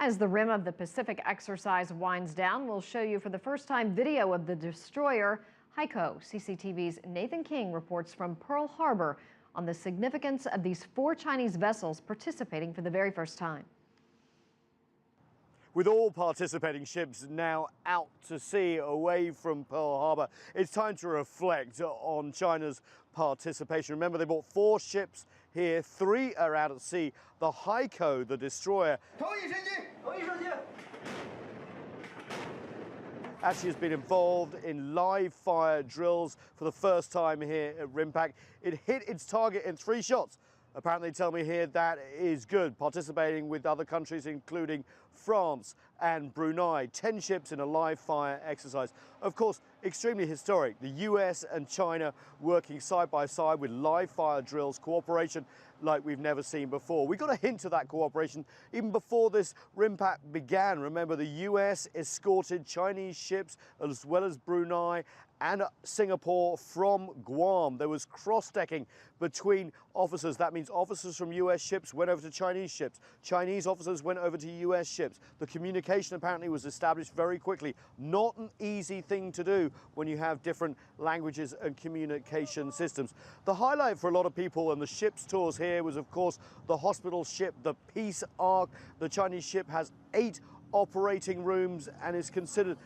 As the rim of the Pacific exercise winds down, we'll show you for the first time video of the destroyer Haikou. CCTV's Nathan King reports from Pearl Harbor on the significance of these 4 Chinese vessels participating for the very first time. With all participating ships now out to sea away from Pearl Harbor, it's time to reflect on China's participation. Remember, they brought 4 ships here, 3 are out at sea. The Haikou, the destroyer, actually has been involved in live fire drills for the first time here at RIMPAC. It hit its target in 3 shots. Apparently, they tell me here that is good, participating with other countries, including France and Brunei. 10 ships in a live fire exercise. Of course, extremely historic. The US and China working side by side with live fire drills, cooperation like we've never seen before. We got a hint of that cooperation even before this RIMPAC began. Remember, the US escorted Chinese ships as well as Brunei and Singapore from Guam. There was cross-decking between officers. That means officers from US ships went over to Chinese ships. Chinese officers went over to US ships. The communication apparently was established very quickly. Not an easy thing to do when you have different languages and communication systems. The highlight for a lot of people on the ship's tours here was, of course, the hospital ship, the Peace Ark. The Chinese ship has 8 operating rooms and is considered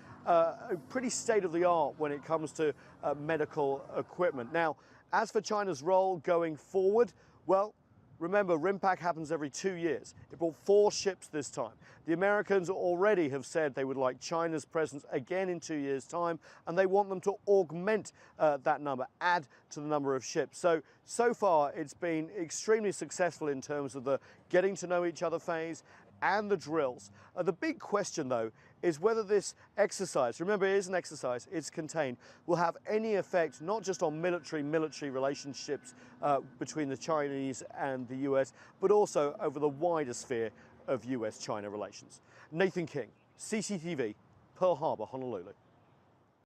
pretty state-of-the-art when it comes to medical equipment. Now, as for China's role going forward, well, remember, RIMPAC happens every 2 years. It brought 4 ships this time. The Americans already have said they would like China's presence again in 2 years' time, and they want them to augment that number, add to the number of ships. So far, it's been extremely successful in terms of the getting to know each other phase and the drills. The big question, though, is whether this exercise, remember, it is an exercise, it's contained, will have any effect not just on military relationships between the Chinese and the US, but also over the wider sphere of US-China relations. Nathan King, CCTV, Pearl Harbor, Honolulu.